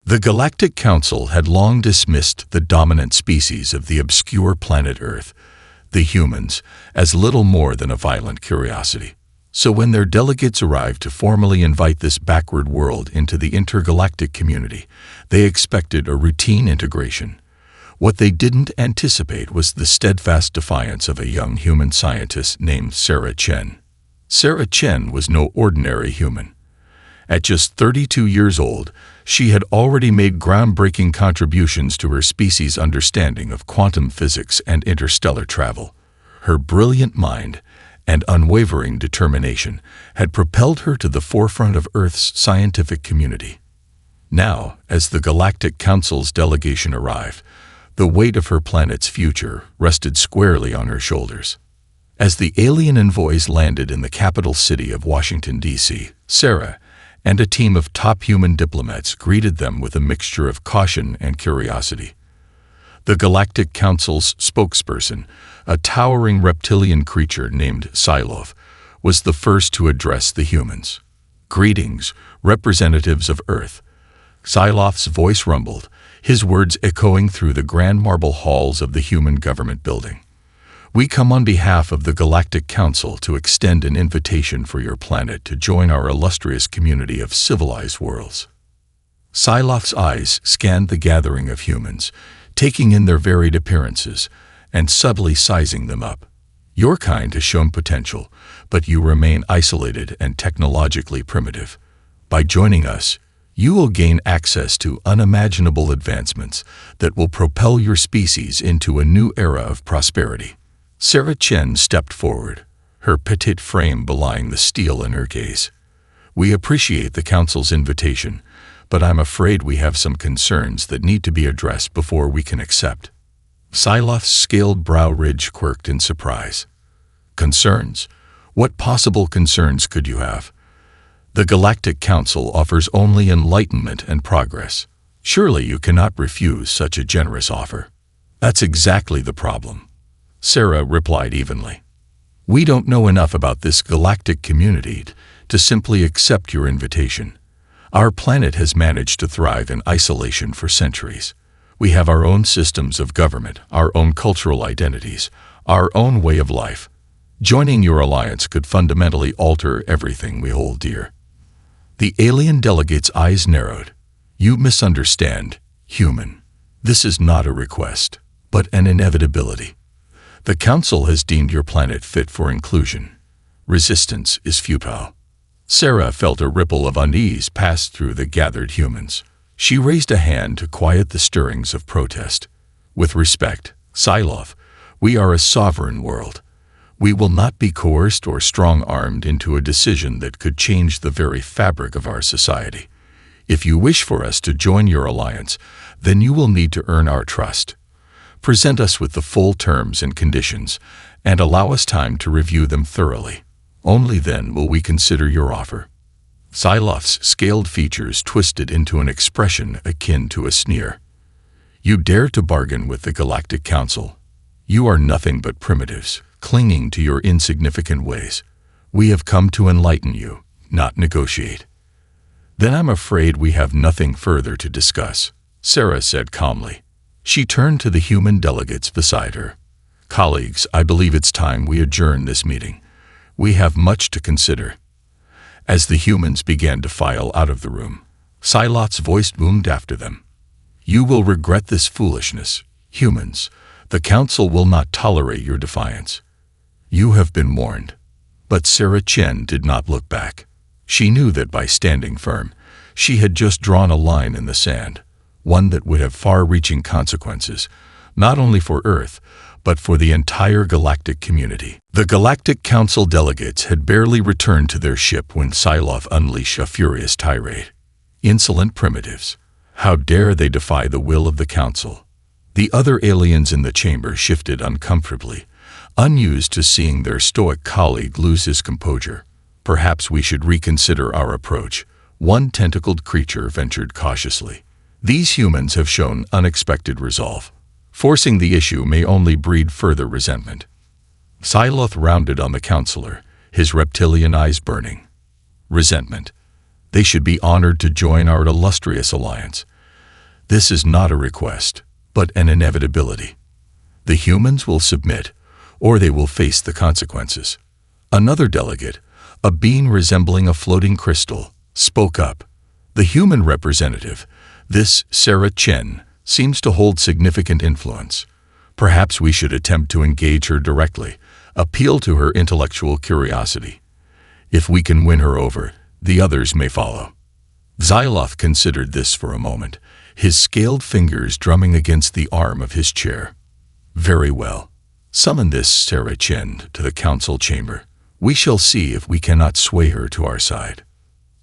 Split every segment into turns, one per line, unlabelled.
The Galactic Council had long dismissed the dominant species of the obscure planet Earth, the humans, as little more than a violent curiosity. So when their delegates arrived to formally invite this backward world into the intergalactic community, they expected a routine integration. What they didn't anticipate was the steadfast defiance of a young human scientist named Sarah Chen. Sarah Chen was no ordinary human. At just 32 years old, she had already made groundbreaking contributions to her species' understanding of quantum physics and interstellar travel. Her brilliant mind and unwavering determination had propelled her to the forefront of Earth's scientific community. Now, as the Galactic Council's delegation arrived, the weight of her planet's future rested squarely on her shoulders. As the alien envoys landed in the capital city of Washington, D.C., Sarah and a team of top human diplomats greeted them with a mixture of caution and curiosity. The Galactic Council's spokesperson, a towering reptilian creature named Psyloph, was the first to address the humans. "Greetings, representatives of Earth." Psyloph's voice rumbled, his words echoing through the grand marble halls of the human government building. "We come on behalf of the Galactic Council to extend an invitation for your planet to join our illustrious community of civilized worlds." Psyloph's eyes scanned the gathering of humans, taking in their varied appearances and subtly sizing them up. "Your kind has shown potential, but you remain isolated and technologically primitive. By joining us, you will gain access to unimaginable advancements that will propel your species into a new era of prosperity." Sarah Chen stepped forward, her petite frame belying the steel in her gaze. "We appreciate the Council's invitation, but I'm afraid we have some concerns that need to be addressed before we can accept." Psyloph's scaled brow ridge quirked in surprise. "Concerns? What possible concerns could you have? The Galactic Council offers only enlightenment and progress. Surely you cannot refuse such a generous offer." "That's exactly the problem," Sarah replied evenly. "We don't know enough about this galactic community to simply accept your invitation. Our planet has managed to thrive in isolation for centuries. We have our own systems of government, our own cultural identities, our own way of life. Joining your alliance could fundamentally alter everything we hold dear." The alien delegate's eyes narrowed. "You misunderstand, human. This is not a request, but an inevitability. The Council has deemed your planet fit for inclusion. Resistance is futile." Sarah felt a ripple of unease pass through the gathered humans. She raised a hand to quiet the stirrings of protest. "With respect, Psyloph, we are a sovereign world. We will not be coerced or strong-armed into a decision that could change the very fabric of our society. If you wish for us to join your alliance, then you will need to earn our trust. Present us with the full terms and conditions, and allow us time to review them thoroughly. Only then will we consider your offer." Psyloph's scaled features twisted into an expression akin to a sneer. "You dare to bargain with the Galactic Council? You are nothing but primitives, clinging to your insignificant ways. We have come to enlighten you, not negotiate." "Then I'm afraid we have nothing further to discuss," Sarah said calmly. She turned to the human delegates beside her. "Colleagues, I believe it's time we adjourn this meeting. We have much to consider." As the humans began to file out of the room, Psylop's voice boomed after them. "You will regret this foolishness, humans. The Council will not tolerate your defiance. You have been warned." But Sarah Chen did not look back. She knew that by standing firm, she had just drawn a line in the sand, one that would have far-reaching consequences, not only for Earth, but for the entire galactic community. The Galactic Council delegates had barely returned to their ship when Psyloph unleashed a furious tirade. "Insolent primitives! How dare they defy the will of the Council?" The other aliens in the chamber shifted uncomfortably, unused to seeing their stoic colleague lose his composure. "Perhaps we should reconsider our approach," one tentacled creature ventured cautiously. "These humans have shown unexpected resolve. Forcing the issue may only breed further resentment." Psyloph rounded on the counselor, his reptilian eyes burning. "Resentment? They should be honored to join our illustrious alliance. This is not a request, but an inevitability. The humans will submit, or they will face the consequences. Another delegate, a being resembling a floating crystal, spoke up. The human representative, this Sarah Chen, seems to hold significant influence. Perhaps we should attempt to engage her directly, appeal to her intellectual curiosity. If we can win her over, the others may follow. Xyloth considered this for a moment, his scaled fingers drumming against the arm of his chair. Very well. Summon this Sarah Chen to the council chamber. We shall see if we cannot sway her to our side.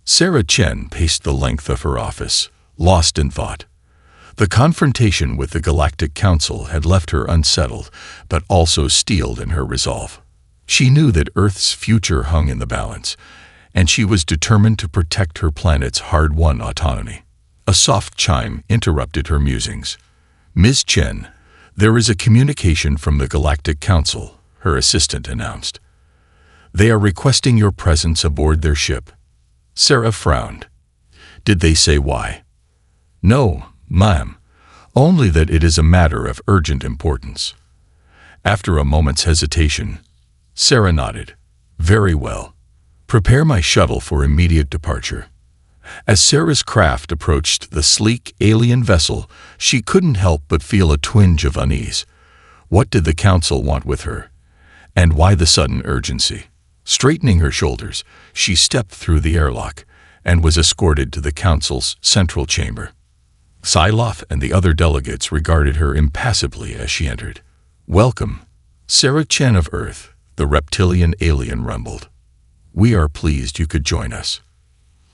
Sarah Chen paced the length of her office, lost in thought. The confrontation with the Galactic Council had left her unsettled, but also steeled in her resolve. She knew that Earth's future hung in the balance, and she was determined to protect her planet's hard-won autonomy. A soft chime interrupted her musings. Ms. Chen, there is a communication from the Galactic Council, her assistant announced. They are requesting your presence aboard their ship. Sarah frowned. Did they say why? No, ma'am. Only that it is a matter of urgent importance. After a moment's hesitation, Sarah nodded. Very well. Prepare my shuttle for immediate departure. As Sarah's craft approached the sleek alien vessel, she couldn't help but feel a twinge of unease. What did the council want with her? And why the sudden urgency? Straightening her shoulders, she stepped through the airlock and was escorted to the council's central chamber. Xyloth and the other delegates regarded her impassively as she entered. Welcome, Sarah Chen of Earth, the reptilian alien rumbled. We are pleased you could join us.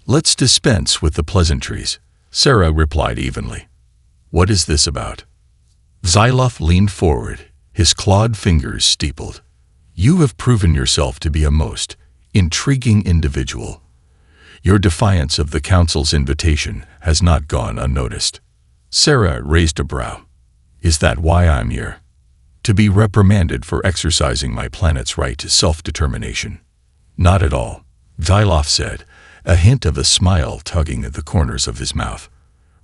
Let's dispense with the pleasantries, Sarah replied evenly. What is this about? Xyloth leaned forward, his clawed fingers steepled. You have proven yourself to be a most intriguing individual. Your defiance of the Council's invitation has not gone unnoticed. Sarah raised a brow. Is that why I'm here? To be reprimanded for exercising my planet's right to self-determination? Not at all, Xyloth said, a hint of a smile tugging at the corners of his mouth.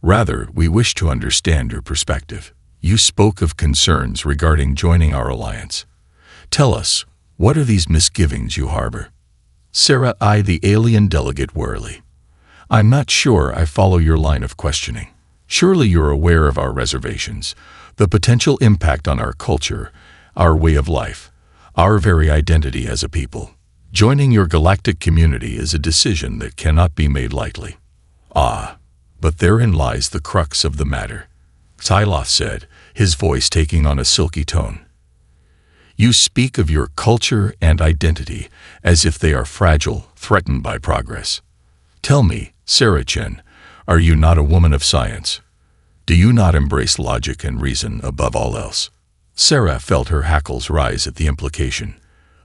Rather, we wish to understand your perspective. You spoke of concerns regarding joining our alliance. Tell us, what are these misgivings you harbor? Sarah eyed the alien delegate warily. I'm not sure I follow your line of questioning. Surely you're aware of our reservations, the potential impact on our culture, our way of life, our very identity as a people. Joining your galactic community is a decision that cannot be made lightly. Ah, but therein lies the crux of the matter, Xyloth said, his voice taking on a silky tone. You speak of your culture and identity as if they are fragile, threatened by progress. Tell me, Sarah Chen, are you not a woman of science? Do you not embrace logic and reason above all else? Sarah felt her hackles rise at the implication.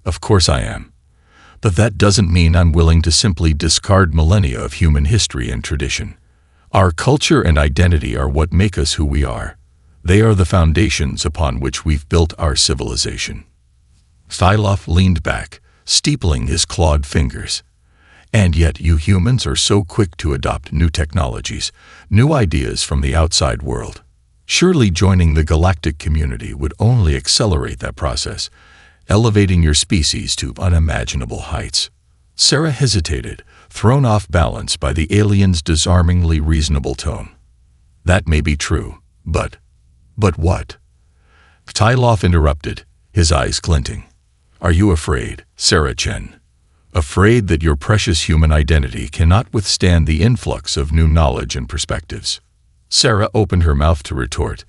Of course I am. But that doesn't mean I'm willing to simply discard millennia of human history and tradition. Our culture and identity are what make us who we are. They are the foundations upon which we've built our civilization. Xyloth leaned back, steepling his clawed fingers. And yet you humans are so quick to adopt new technologies, new ideas from the outside world. Surely joining the galactic community would only accelerate that process, elevating your species to unimaginable heights. Sarah hesitated, thrown off balance by the alien's disarmingly reasonable tone. That may be true, but what? Xyloth interrupted, his eyes glinting. Are you afraid, Sarah Chen? Afraid that your precious human identity cannot withstand the influx of new knowledge and perspectives? Sarah opened her mouth to retort,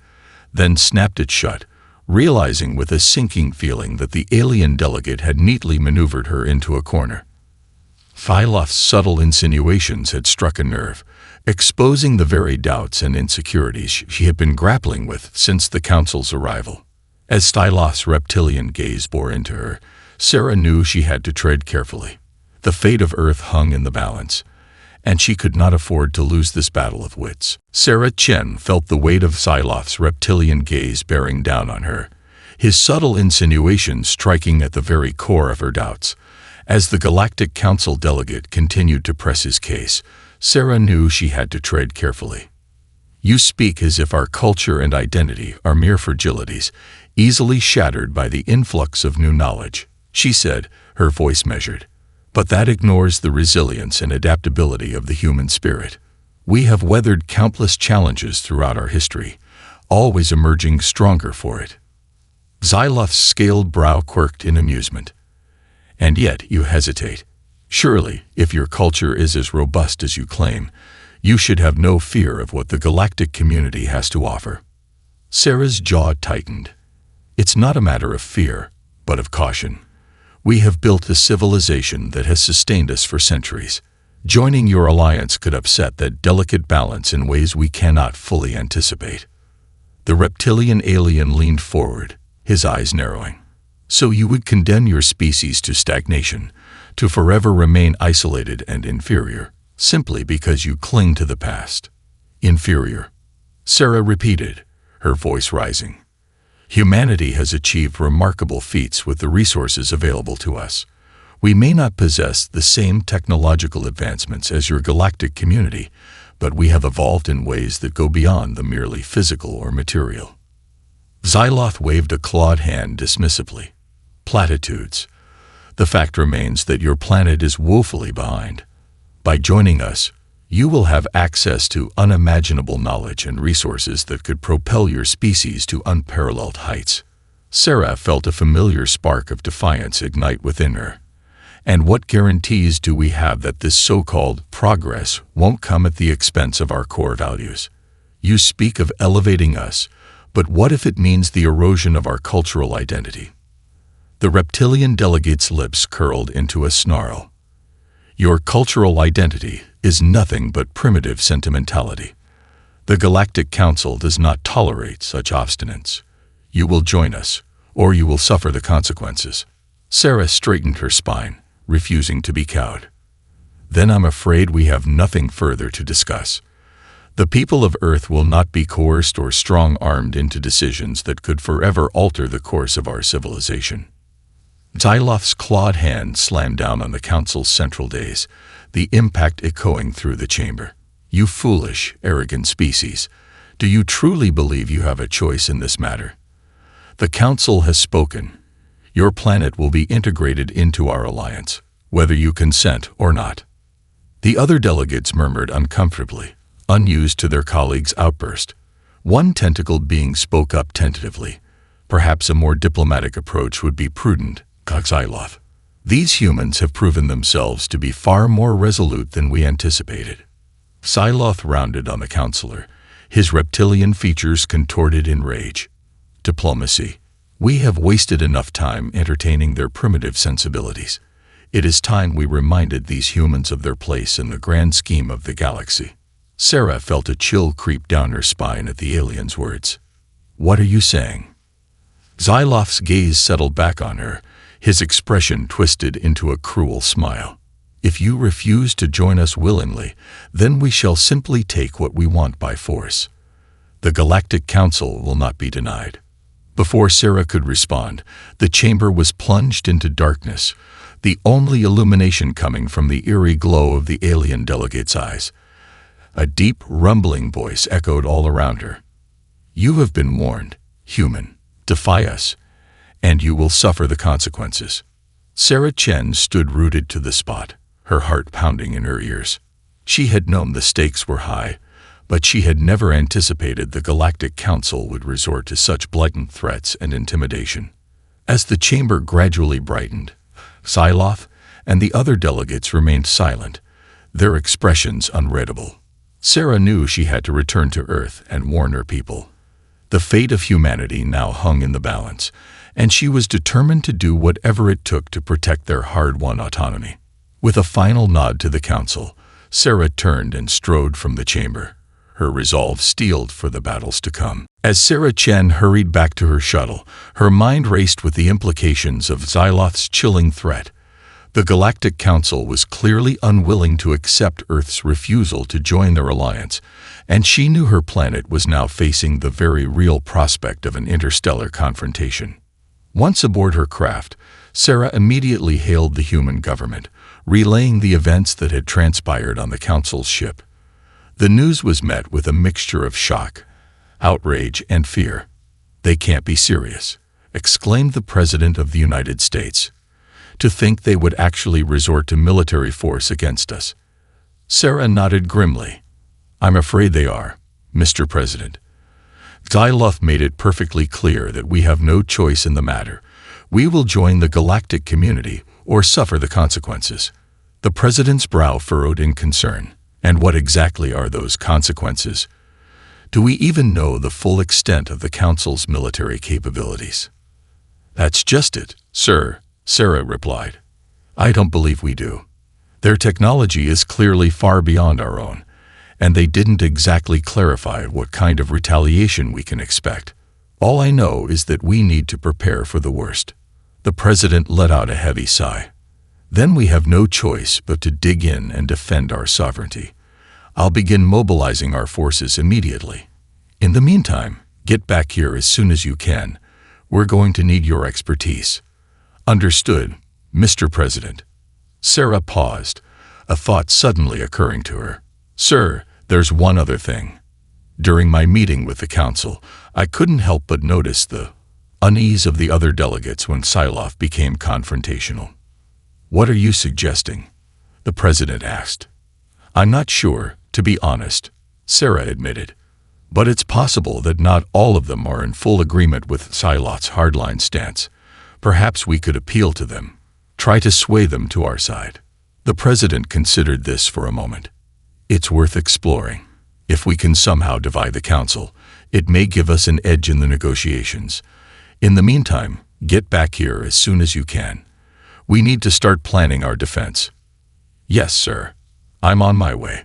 then snapped it shut, realizing with a sinking feeling that the alien delegate had neatly maneuvered her into a corner. Xyloth's subtle insinuations had struck a nerve, exposing the very doubts and insecurities she had been grappling with since the Council's arrival. As Xyloth's reptilian gaze bore into her, Sarah knew she had to tread carefully. The fate of Earth hung in the balance, and she could not afford to lose this battle of wits. Sarah Chen felt the weight of Xyloth's reptilian gaze bearing down on her, his subtle insinuations striking at the very core of her doubts. As the Galactic Council delegate continued to press his case, Sarah knew she had to tread carefully. You speak as if our culture and identity are mere fragilities, easily shattered by the influx of new knowledge, she said, her voice measured. But that ignores the resilience and adaptability of the human spirit. We have weathered countless challenges throughout our history, always emerging stronger for it. Xyloth's scaled brow quirked in amusement. And yet you hesitate. Surely, if your culture is as robust as you claim, you should have no fear of what the galactic community has to offer. Sarah's jaw tightened. It's not a matter of fear, but of caution. We have built a civilization that has sustained us for centuries. Joining your alliance could upset that delicate balance in ways we cannot fully anticipate. The reptilian alien leaned forward, his eyes narrowing. So you would condemn your species to stagnation, to forever remain isolated and inferior, simply because you cling to the past. Inferior, Sarah repeated, her voice rising. Humanity has achieved remarkable feats with the resources available to us. We may not possess the same technological advancements as your galactic community, but we have evolved in ways that go beyond the merely physical or material. Xyloth waved a clawed hand dismissively. Platitudes. The fact remains that your planet is woefully behind. By joining us, you will have access to unimaginable knowledge and resources that could propel your species to unparalleled heights. Sarah felt a familiar spark of defiance ignite within her. And what guarantees do we have that this so-called progress won't come at the expense of our core values? You speak of elevating us, but what if it means the erosion of our cultural identity? The reptilian delegate's lips curled into a snarl. Your cultural identity is nothing but primitive sentimentality. The Galactic Council does not tolerate such obstinance. You will join us, or you will suffer the consequences. Sarah straightened her spine, refusing to be cowed. Then I'm afraid we have nothing further to discuss. The people of Earth will not be coerced or strong-armed into decisions that could forever alter the course of our civilization. Xyloth's clawed hand slammed down on the Council's central dais, the impact echoing through the chamber. You foolish, arrogant species. Do you truly believe you have a choice in this matter? The Council has spoken. Your planet will be integrated into our alliance, whether you consent or not. The other delegates murmured uncomfortably, unused to their colleagues' outburst. One tentacled being spoke up tentatively. Perhaps a more diplomatic approach would be prudent, Xyloth. These humans have proven themselves to be far more resolute than we anticipated. Xyloth rounded on the counselor, his reptilian features contorted in rage. Diplomacy. We have wasted enough time entertaining their primitive sensibilities. It is time we reminded these humans of their place in the grand scheme of the galaxy. Sarah felt a chill creep down her spine at the alien's words. What are you saying? Xyloth's gaze settled back on her, his expression twisted into a cruel smile. If you refuse to join us willingly, then we shall simply take what we want by force. The Galactic Council will not be denied. Before Sarah could respond, the chamber was plunged into darkness, the only illumination coming from the eerie glow of the alien delegate's eyes. A deep, rumbling voice echoed all around her. You have been warned, human. Defy us, and you will suffer the consequences. Sarah Chen stood rooted to the spot, her heart pounding in her ears. She had known the stakes were high, but she had never anticipated the Galactic Council would resort to such blatant threats and intimidation. As the chamber gradually brightened, Xyloth and the other delegates remained silent, their expressions unreadable. Sarah knew she had to return to Earth and warn her people. The fate of humanity now hung in the balance, and she was determined to do whatever it took to protect their hard-won autonomy. With a final nod to the council, Sarah turned and strode from the chamber, her resolve steeled for the battles to come. As Sarah Chen hurried back to her shuttle, her mind raced with the implications of Xyloth's chilling threat. The Galactic Council was clearly unwilling to accept Earth's refusal to join their alliance, and she knew her planet was now facing the very real prospect of an interstellar confrontation. Once aboard her craft, Sarah immediately hailed the human government, relaying the events that had transpired on the Council's ship. The news was met with a mixture of shock, outrage, and fear. "They can't be serious," exclaimed the President of the United States. "To think they would actually resort to military force against us." Sarah nodded grimly. "I'm afraid they are, Mr. President. Xyloth made it perfectly clear that we have no choice in the matter. We will join the galactic community or suffer the consequences." The President's brow furrowed in concern. And what exactly are those consequences? Do we even know the full extent of the Council's military capabilities? "That's just it, sir," Sarah replied. "I don't believe we do. Their technology is clearly far beyond our own, and they didn't exactly clarify what kind of retaliation we can expect. All I know is that we need to prepare for the worst." The President let out a heavy sigh. "Then we have no choice but to dig in and defend our sovereignty. I'll begin mobilizing our forces immediately. In the meantime, get back here as soon as you can. We're going to need your expertise." "Understood, Mr. President." Sarah paused, a thought suddenly occurring to her. "Sir, there's one other thing. During my meeting with the Council, I couldn't help but notice the unease of the other delegates when Xyloth became confrontational." "What are you suggesting?" the President asked. "I'm not sure, to be honest," Sarah admitted. "But it's possible that not all of them are in full agreement with Xyloth's hardline stance. Perhaps we could appeal to them, try to sway them to our side." The President considered this for a moment. "It's worth exploring. If we can somehow divide the Council, it may give us an edge in the negotiations. In the meantime, get back here as soon as you can. We need to start planning our defense." "Yes, sir. I'm on my way."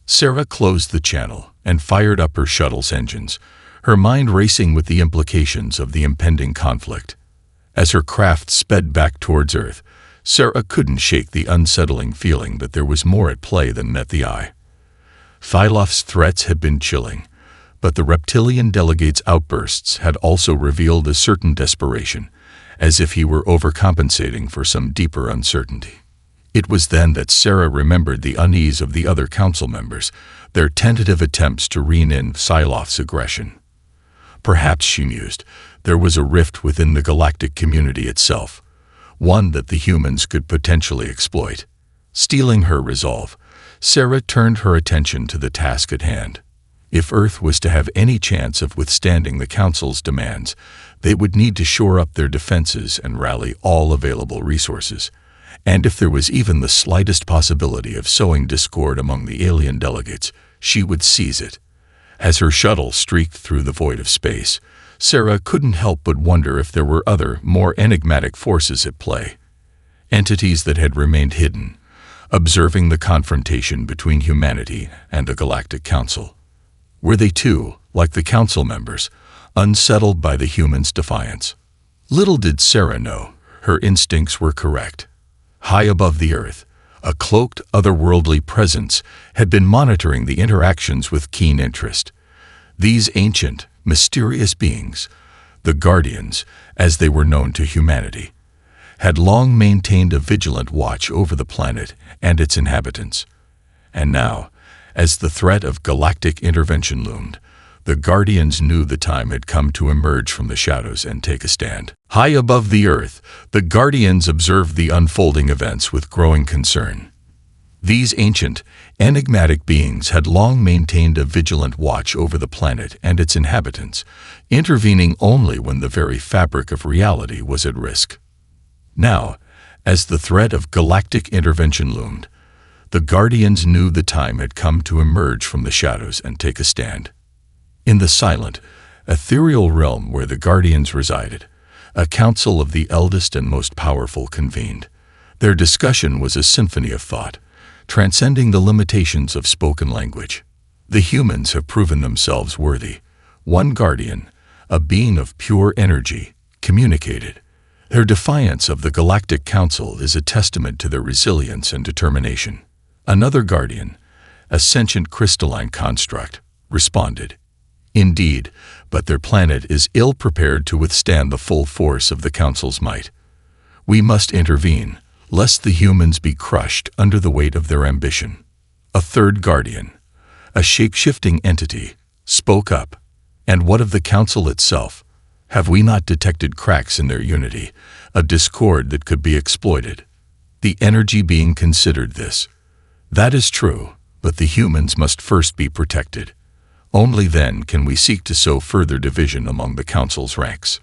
Sarah closed the channel and fired up her shuttle's engines, her mind racing with the implications of the impending conflict. As her craft sped back towards Earth, Sarah couldn't shake the unsettling feeling that there was more at play than met the eye. Xyloth's threats had been chilling, but the reptilian delegate's outbursts had also revealed a certain desperation, as if he were overcompensating for some deeper uncertainty. It was then that Sarah remembered the unease of the other council members, their tentative attempts to rein in Xyloth's aggression. Perhaps, she mused, there was a rift within the galactic community itself, one that the humans could potentially exploit. Steeling her resolve, Sarah turned her attention to the task at hand. If Earth was to have any chance of withstanding the Council's demands, they would need to shore up their defenses and rally all available resources. And if there was even the slightest possibility of sowing discord among the alien delegates, she would seize it. As her shuttle streaked through the void of space, Sarah couldn't help but wonder if there were other, more enigmatic forces at play. Entities that had remained hidden, observing the confrontation between humanity and the Galactic Council. Were they too, like the Council members, unsettled by the humans' defiance? Little did Sarah know, her instincts were correct. High above the Earth, a cloaked, otherworldly presence had been monitoring the interactions with keen interest. These ancient, mysterious beings, the Guardians, as they were known to humanity, had long maintained a vigilant watch over the planet and its inhabitants. And now, as the threat of galactic intervention loomed, the Guardians knew the time had come to emerge from the shadows and take a stand. High above the Earth, the Guardians observed the unfolding events with growing concern. These ancient, enigmatic beings had long maintained a vigilant watch over the planet and its inhabitants, intervening only when the very fabric of reality was at risk. Now, as the threat of galactic intervention loomed, the Guardians knew the time had come to emerge from the shadows and take a stand. In the silent, ethereal realm where the Guardians resided, a council of the eldest and most powerful convened. Their discussion was a symphony of thought, transcending the limitations of spoken language. The humans have proven themselves worthy. One Guardian, a being of pure energy, communicated. Their defiance of the Galactic Council is a testament to their resilience and determination. Another Guardian, a sentient crystalline construct, responded. Indeed, but their planet is ill-prepared to withstand the full force of the Council's might. We must intervene, lest the humans be crushed under the weight of their ambition. A third Guardian, a shape-shifting entity, spoke up. And what of the Council itself? Have we not detected cracks in their unity, a discord that could be exploited? The energy being considered this. That is true, but the humans must first be protected. Only then can we seek to sow further division among the Council's ranks.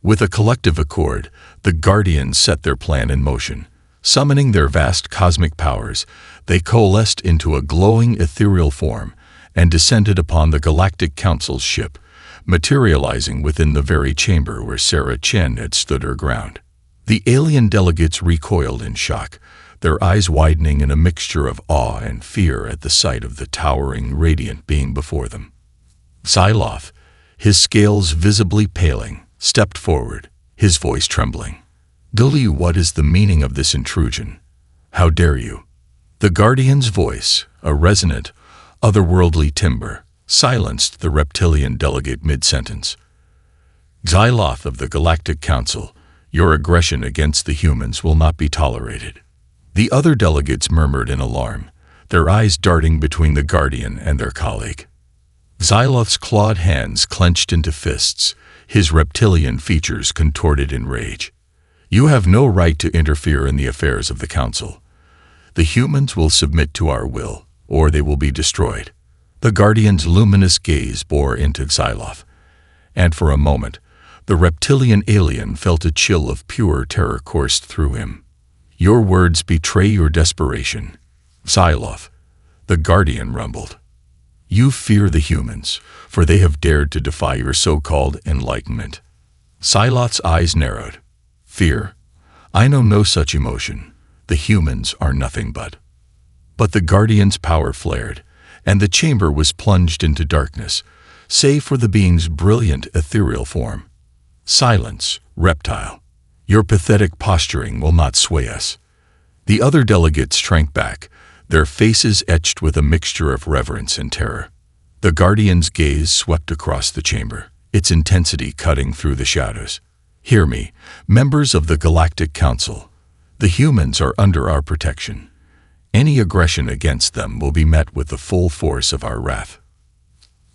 With a collective accord, the Guardians set their plan in motion. Summoning their vast cosmic powers, they coalesced into a glowing ethereal form and descended upon the Galactic Council's ship, materializing within the very chamber where Sarah Chen had stood her ground. The alien delegates recoiled in shock, their eyes widening in a mixture of awe and fear at the sight of the towering, radiant being before them. Xyloth, his scales visibly paling, stepped forward, his voice trembling. "Gully, what is the meaning of this intrusion? How dare you?" The Guardian's voice, a resonant, otherworldly timbre, silenced the reptilian delegate mid-sentence. "Xyloth of the Galactic Council, your aggression against the humans will not be tolerated." The other delegates murmured in alarm, their eyes darting between the Guardian and their colleague. Xyloth's clawed hands clenched into fists, his reptilian features contorted in rage. "You have no right to interfere in the affairs of the Council. The humans will submit to our will, or they will be destroyed." The Guardian's luminous gaze bore into Xyloth, and for a moment, the reptilian alien felt a chill of pure terror coursed through him. "Your words betray your desperation, Xyloth," the Guardian rumbled. "You fear the humans, for they have dared to defy your so-called enlightenment." Xyloth's eyes narrowed. "Fear? I know no such emotion. The humans are nothing but." But the Guardian's power flared, and the chamber was plunged into darkness, save for the being's brilliant ethereal form. "Silence, reptile. Your pathetic posturing will not sway us." The other delegates shrank back, their faces etched with a mixture of reverence and terror. The Guardian's gaze swept across the chamber, its intensity cutting through the shadows. "Hear me, members of the Galactic Council. The humans are under our protection. Any aggression against them will be met with the full force of our wrath."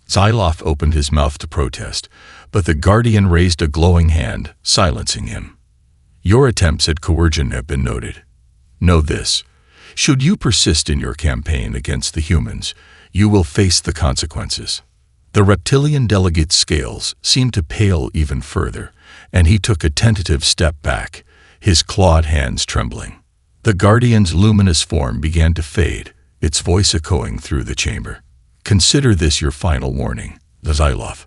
Xyloth opened his mouth to protest, but the Guardian raised a glowing hand, silencing him. "Your attempts at coercion have been noted. Know this. Should you persist in your campaign against the humans, you will face the consequences." The reptilian delegate's scales seemed to pale even further, and he took a tentative step back, his clawed hands trembling. The Guardian's luminous form began to fade, its voice echoing through the chamber. "Consider this your final warning, Xyloth.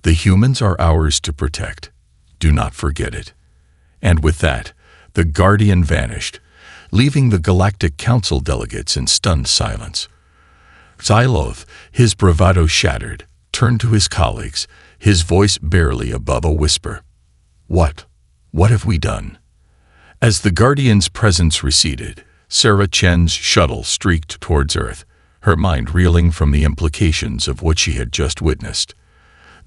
The humans are ours to protect. Do not forget it." And with that, the Guardian vanished, leaving the Galactic Council delegates in stunned silence. Xyloth, his bravado shattered, turned to his colleagues, his voice barely above a whisper. What have we done?" As the Guardian's presence receded, Sarah Chen's shuttle streaked towards Earth, her mind reeling from the implications of what she had just witnessed.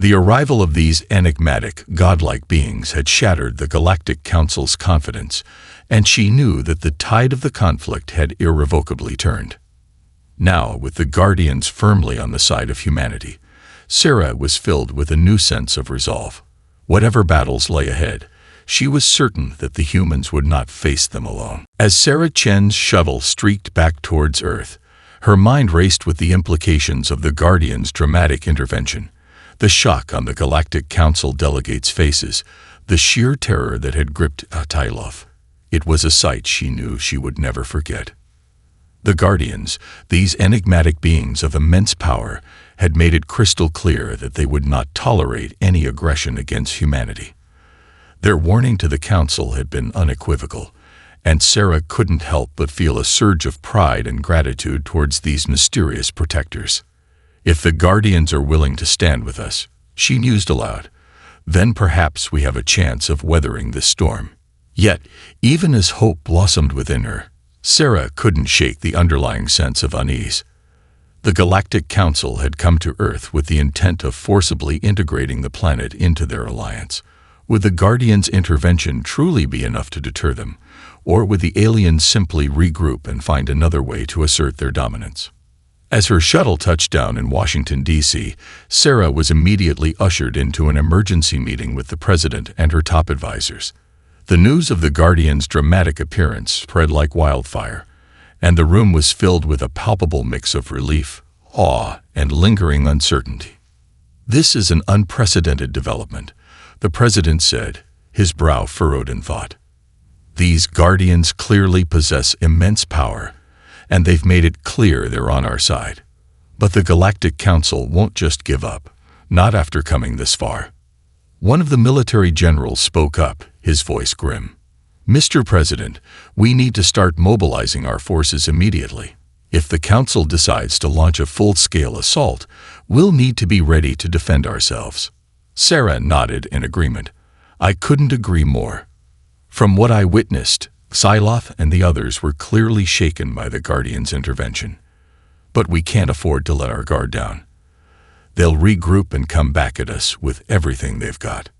The arrival of these enigmatic, godlike beings had shattered the Galactic Council's confidence, and she knew that the tide of the conflict had irrevocably turned. Now, with the Guardians firmly on the side of humanity, Sarah was filled with a new sense of resolve. Whatever battles lay ahead, she was certain that the humans would not face them alone. As Sarah Chen's shuttle streaked back towards Earth, her mind raced with the implications of the Guardians' dramatic intervention. The shock on the Galactic Council delegates' faces, the sheer terror that had gripped Xyloth. It was a sight she knew she would never forget. The Guardians, these enigmatic beings of immense power, had made it crystal clear that they would not tolerate any aggression against humanity. Their warning to the Council had been unequivocal, and Sarah couldn't help but feel a surge of pride and gratitude towards these mysterious protectors. "If the Guardians are willing to stand with us," she mused aloud, "then perhaps we have a chance of weathering this storm." Yet, even as hope blossomed within her, Sarah couldn't shake the underlying sense of unease. The Galactic Council had come to Earth with the intent of forcibly integrating the planet into their alliance. Would the Guardians' intervention truly be enough to deter them, or would the aliens simply regroup and find another way to assert their dominance? As her shuttle touched down in Washington, D.C., Sarah was immediately ushered into an emergency meeting with the president and her top advisors. The news of the Guardians' dramatic appearance spread like wildfire, and the room was filled with a palpable mix of relief, awe, and lingering uncertainty. "This is an unprecedented development," the president said, his brow furrowed in thought. "These Guardians clearly possess immense power, and they've made it clear they're on our side. But the Galactic Council won't just give up, not after coming this far." One of the military generals spoke up, his voice grim. "Mr. President, we need to start mobilizing our forces immediately. If the Council decides to launch a full-scale assault, we'll need to be ready to defend ourselves." Sarah nodded in agreement. "I couldn't agree more." From what I witnessed, Psyloth and the others were clearly shaken by the Guardians' intervention. But we can't afford to let our guard down. They'll regroup and come back at us with everything they've got.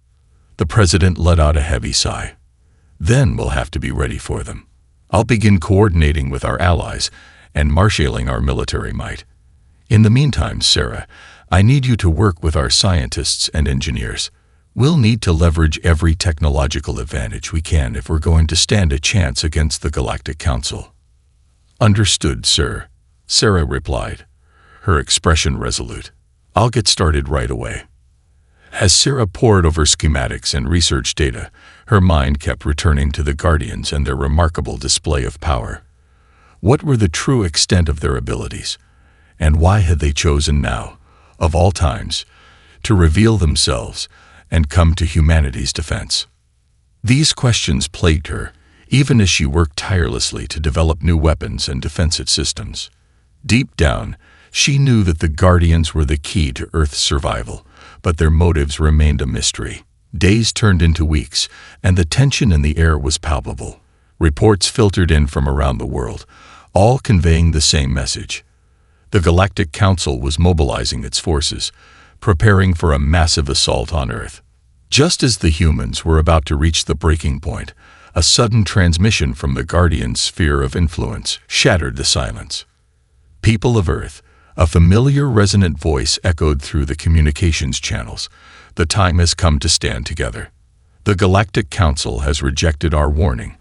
The president let out a heavy sigh. "Then we'll have to be ready for them. I'll begin coordinating with our allies and marshaling our military might. In the meantime, Sarah, I need you to work with our scientists and engineers. We'll need to leverage every technological advantage we can if we're going to stand a chance against the Galactic Council." "Understood, sir," Sarah replied, her expression resolute. "I'll get started right away." As Sarah pored over schematics and research data, her mind kept returning to the Guardians and their remarkable display of power. What were the true extent of their abilities? And why had they chosen now, of all times, to reveal themselves and come to humanity's defense? These questions plagued her, even as she worked tirelessly to develop new weapons and defensive systems. Deep down, she knew that the Guardians were the key to Earth's survival, but their motives remained a mystery. Days turned into weeks, and the tension in the air was palpable. Reports filtered in from around the world, all conveying the same message. The Galactic Council was mobilizing its forces, preparing for a massive assault on Earth. Just as the humans were about to reach the breaking point, a sudden transmission from the Guardians' sphere of influence shattered the silence. "People of Earth," a familiar resonant voice echoed through the communications channels. "The time has come to stand together. The Galactic Council has rejected our warning,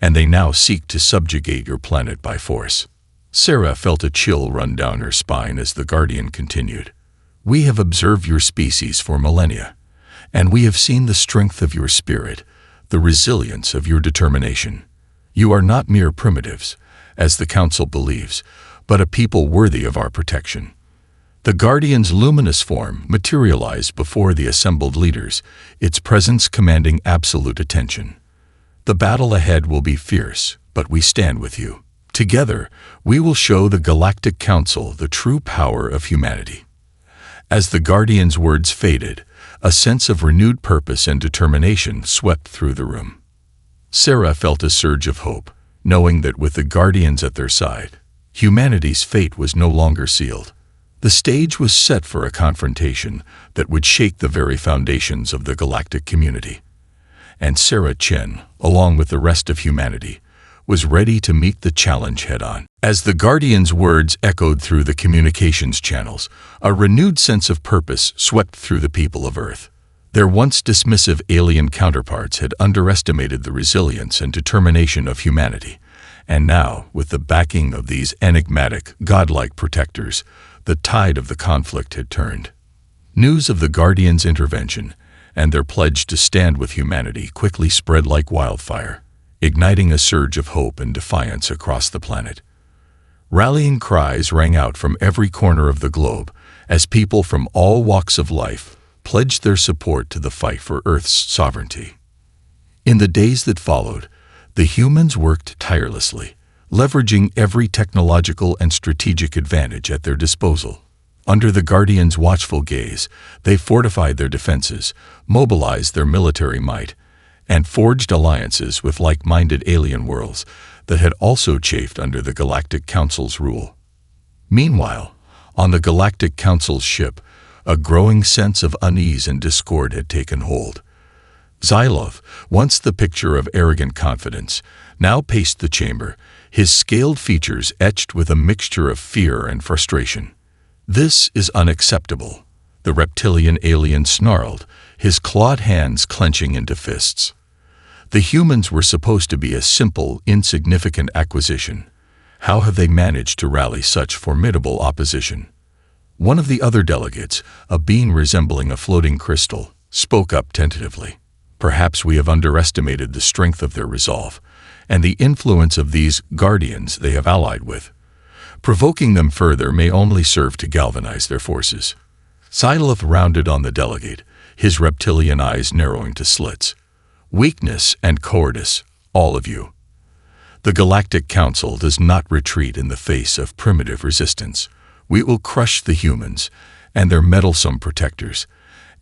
and they now seek to subjugate your planet by force." Sarah felt a chill run down her spine as the Guardian continued. "We have observed your species for millennia, and we have seen the strength of your spirit, the resilience of your determination. You are not mere primitives, as the Council believes, but a people worthy of our protection." The Guardian's luminous form materialized before the assembled leaders, its presence commanding absolute attention. "The battle ahead will be fierce, but we stand with you. Together, we will show the Galactic Council the true power of humanity." As the Guardian's words faded, a sense of renewed purpose and determination swept through the room. Sarah felt a surge of hope, knowing that with the Guardians at their side, humanity's fate was no longer sealed. The stage was set for a confrontation that would shake the very foundations of the galactic community. And Sarah Chen, along with the rest of humanity, was ready to meet the challenge head-on. As the Guardian's words echoed through the communications channels, a renewed sense of purpose swept through the people of Earth. Their once dismissive alien counterparts had underestimated the resilience and determination of humanity, and now, with the backing of these enigmatic, godlike protectors, the tide of the conflict had turned. News of the Guardians' intervention and their pledge to stand with humanity quickly spread like wildfire, igniting a surge of hope and defiance across the planet. Rallying cries rang out from every corner of the globe as people from all walks of life pledged their support to the fight for Earth's sovereignty. In the days that followed, the humans worked tirelessly, leveraging every technological and strategic advantage at their disposal. Under the Guardians' watchful gaze, they fortified their defenses, mobilized their military might, and forged alliances with like-minded alien worlds that had also chafed under the Galactic Council's rule. Meanwhile, on the Galactic Council's ship, a growing sense of unease and discord had taken hold. Xylov, once the picture of arrogant confidence, now paced the chamber, his scaled features etched with a mixture of fear and frustration. "This is unacceptable," the reptilian alien snarled, his clawed hands clenching into fists. The humans were supposed to be a simple, insignificant acquisition. How have they managed to rally such formidable opposition? One of the other delegates, a being resembling a floating crystal, spoke up tentatively. "Perhaps we have underestimated the strength of their resolve, and the influence of these guardians they have allied with. Provoking them further may only serve to galvanize their forces." Xylov rounded on the delegate, his reptilian eyes narrowing to slits. "Weakness and cowardice, all of you. The Galactic Council does not retreat in the face of primitive resistance. We will crush the humans and their meddlesome protectors,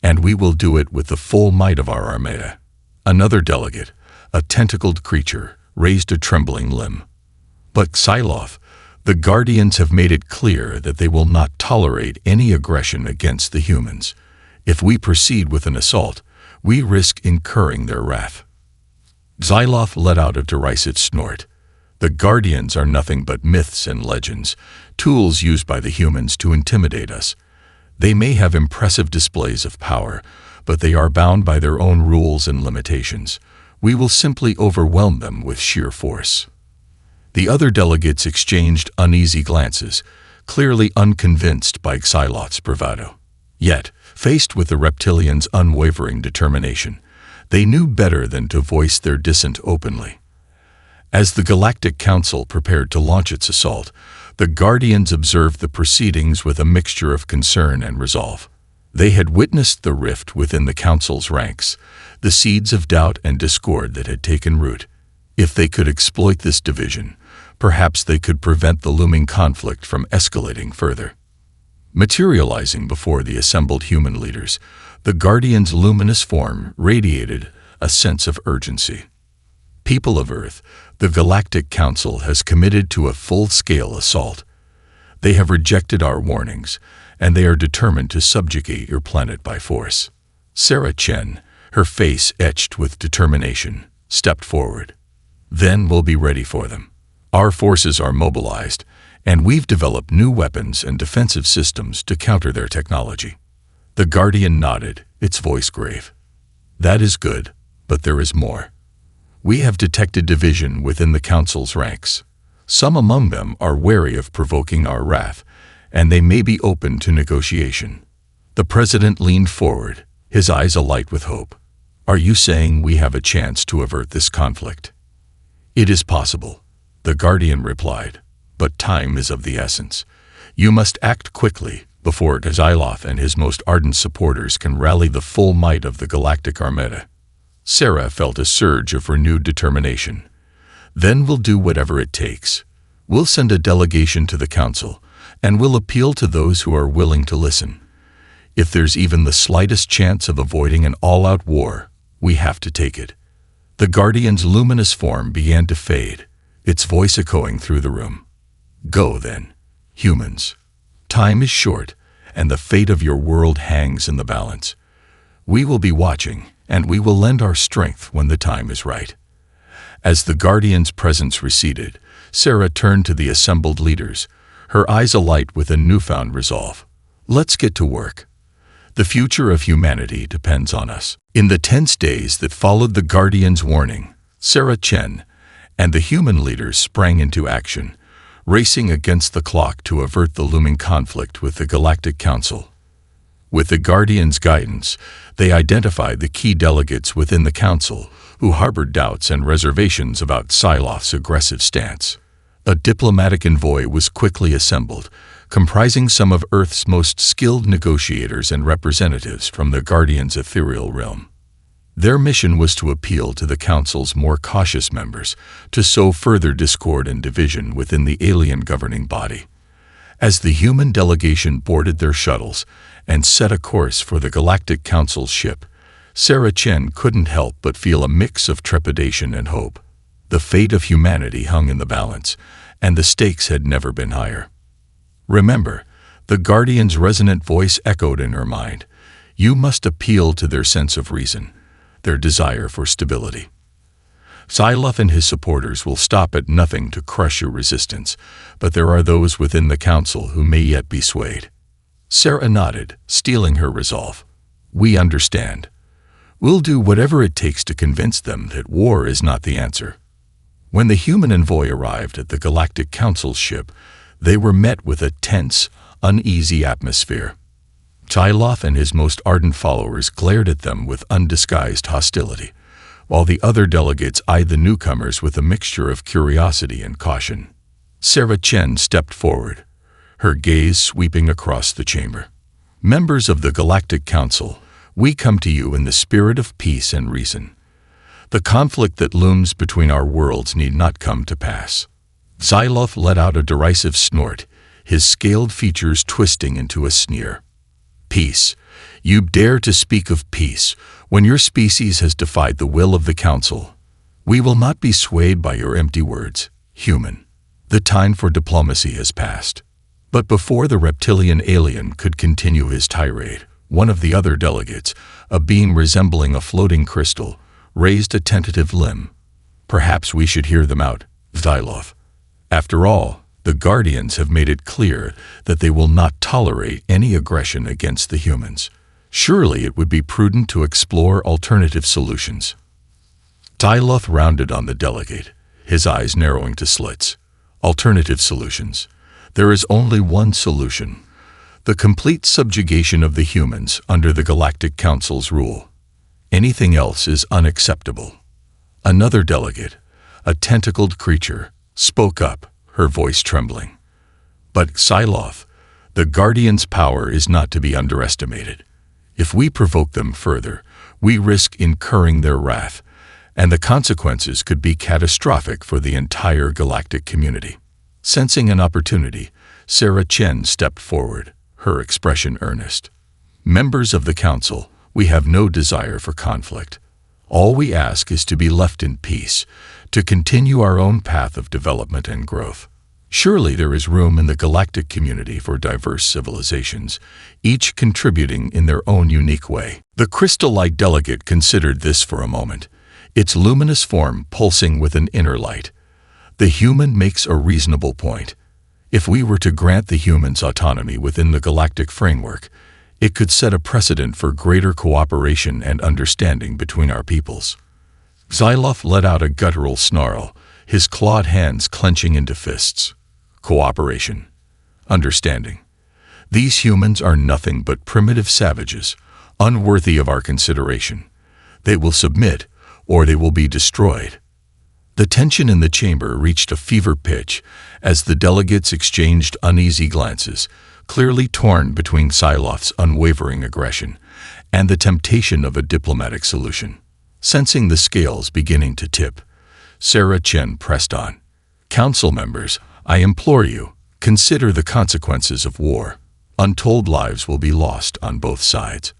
and we will do it with the full might of our armada." Another delegate, a tentacled creature, raised a trembling limb. "But Xylov, the Guardians have made it clear that they will not tolerate any aggression against the humans. If we proceed with an assault, we risk incurring their wrath." Xylov let out a derisive snort. "The Guardians are nothing but myths and legends, tools used by the humans to intimidate us. They may have impressive displays of power, but they are bound by their own rules and limitations. We will simply overwhelm them with sheer force." The other delegates exchanged uneasy glances, clearly unconvinced by Xylov's bravado. Yet, faced with the reptilians' unwavering determination, they knew better than to voice their dissent openly. As the Galactic Council prepared to launch its assault, the Guardians observed the proceedings with a mixture of concern and resolve. They had witnessed the rift within the Council's ranks, the seeds of doubt and discord that had taken root. If they could exploit this division, perhaps they could prevent the looming conflict from escalating further. Materializing before the assembled human leaders, the Guardian's luminous form radiated a sense of urgency. "People of Earth, the Galactic Council has committed to a full-scale assault. They have rejected our warnings, and they are determined to subjugate your planet by force." Sarah Chen, her face etched with determination, stepped forward. "Then we'll be ready for them. Our forces are mobilized, and we've developed new weapons and defensive systems to counter their technology." The Guardian nodded, its voice grave. "That is good, but there is more. We have detected division within the Council's ranks. Some among them are wary of provoking our wrath, and they may be open to negotiation." The President leaned forward, his eyes alight with hope. "Are you saying we have a chance to avert this conflict?" "It is possible," the Guardian replied, "but time is of the essence. You must act quickly before Xylov and his most ardent supporters can rally the full might of the Galactic Armada." Sarah felt a surge of renewed determination. "Then we'll do whatever it takes. We'll send a delegation to the Council, and we'll appeal to those who are willing to listen. If there's even the slightest chance of avoiding an all-out war, we have to take it." The Guardian's luminous form began to fade, its voice echoing through the room. "Go then, humans. Time is short, and the fate of your world hangs in the balance. We will be watching, and we will lend our strength when the time is right." As the Guardian's presence receded, Sarah turned to the assembled leaders, her eyes alight with a newfound resolve. "Let's get to work. The future of humanity depends on us." In the tense days that followed the Guardian's warning, Sarah Chen and the human leaders sprang into action, racing against the clock to avert the looming conflict with the Galactic Council. With the Guardian's guidance, they identified the key delegates within the Council who harbored doubts and reservations about Xylov's aggressive stance. A diplomatic envoy was quickly assembled, comprising some of Earth's most skilled negotiators and representatives from the Guardian's ethereal realm. Their mission was to appeal to the Council's more cautious members to sow further discord and division within the alien governing body. As the human delegation boarded their shuttles and set a course for the Galactic Council's ship, Sarah Chen couldn't help but feel a mix of trepidation and hope. The fate of humanity hung in the balance, and the stakes had never been higher. "Remember," the Guardian's resonant voice echoed in her mind, "you must appeal to their sense of reason. their desire for stability. Scyloth and his supporters will stop at nothing to crush your resistance, but there are those within the council who may yet be swayed. Sarah nodded, steeling her resolve. We understand. We'll do whatever it takes to convince them that war is not the answer. When the human envoy arrived at the Galactic Council's ship, they were met with a tense, uneasy atmosphere. Scyloth and his most ardent followers glared at them with undisguised hostility, while the other delegates eyed the newcomers with a mixture of curiosity and caution. Sarah Chen stepped forward, her gaze sweeping across the chamber. Members of the Galactic Council, we come to you in the spirit of peace and reason. The conflict that looms between our worlds need not come to pass. Scyloth let out a derisive snort, his scaled features twisting into a sneer. Peace. You dare to speak of peace when your species has defied the will of the Council. We will not be swayed by your empty words, human. The time for diplomacy has passed. But before the reptilian alien could continue his tirade, one of the other delegates, a being resembling a floating crystal, raised a tentative limb. Perhaps we should hear them out, Scyloth. After all, the Guardians have made it clear that they will not tolerate any aggression against the humans. Surely it would be prudent to explore alternative solutions. Scyloth rounded on the delegate, his eyes narrowing to slits. Alternative solutions. There is only one solution: the complete subjugation of the humans under the Galactic Council's rule. Anything else is unacceptable. Another delegate, a tentacled creature, spoke up, her voice trembling. But Scyloth, the Guardians' power is not to be underestimated. If we provoke them further, we risk incurring their wrath, and the consequences could be catastrophic for the entire galactic community. Sensing an opportunity, Sarah Chen stepped forward, her expression earnest. Members of the Council, we have no desire for conflict. All we ask is to be left in peace, to continue our own path of development and growth. Surely there is room in the galactic community for diverse civilizations, each contributing in their own unique way. The crystal-like delegate considered this for a moment, its luminous form pulsing with an inner light. The human makes a reasonable point. If we were to grant the humans autonomy within the galactic framework, it could set a precedent for greater cooperation and understanding between our peoples. Scyloth let out a guttural snarl, his clawed hands clenching into fists. Cooperation. Understanding. These humans are nothing but primitive savages, unworthy of our consideration. They will submit, or they will be destroyed. The tension in the chamber reached a fever pitch as the delegates exchanged uneasy glances, clearly torn between Scyloth's unwavering aggression and the temptation of a diplomatic solution. Sensing the scales beginning to tip, Sarah Chen pressed on. Council members, I implore you, consider the consequences of war. Untold lives will be lost on both sides.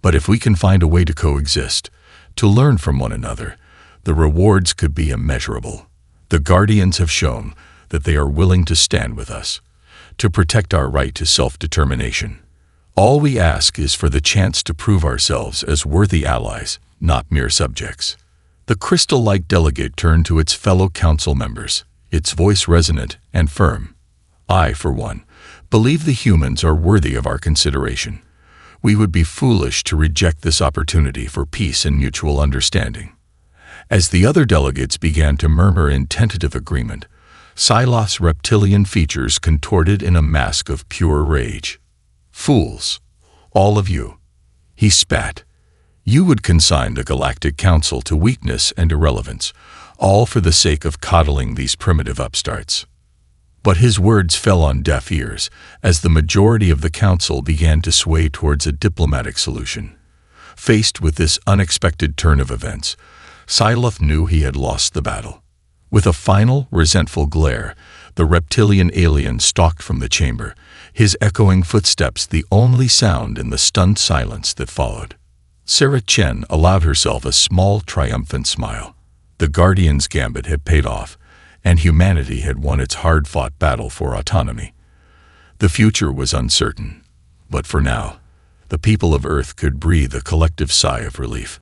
But if we can find a way to coexist, to learn from one another, the rewards could be immeasurable. The Guardians have shown that they are willing to stand with us, to protect our right to self-determination. All we ask is for the chance to prove ourselves as worthy allies, not mere subjects. The crystal-like delegate turned to its fellow council members, its voice resonant and firm. I, for one, believe the humans are worthy of our consideration. We would be foolish to reject this opportunity for peace and mutual understanding. As the other delegates began to murmur in tentative agreement, Scyloth's reptilian features contorted in a mask of pure rage. Fools, all of you, he spat. You would consign the Galactic Council to weakness and irrelevance, all for the sake of coddling these primitive upstarts. But his words fell on deaf ears as the majority of the council began to sway towards a diplomatic solution. Faced with this unexpected turn of events, Scyloth knew he had lost the battle. With a final, resentful glare, the reptilian alien stalked from the chamber, his echoing footsteps the only sound in the stunned silence that followed. Sarah Chen allowed herself a small, triumphant smile. The Guardian's gambit had paid off, and humanity had won its hard-fought battle for autonomy. The future was uncertain, but for now, the people of Earth could breathe a collective sigh of relief.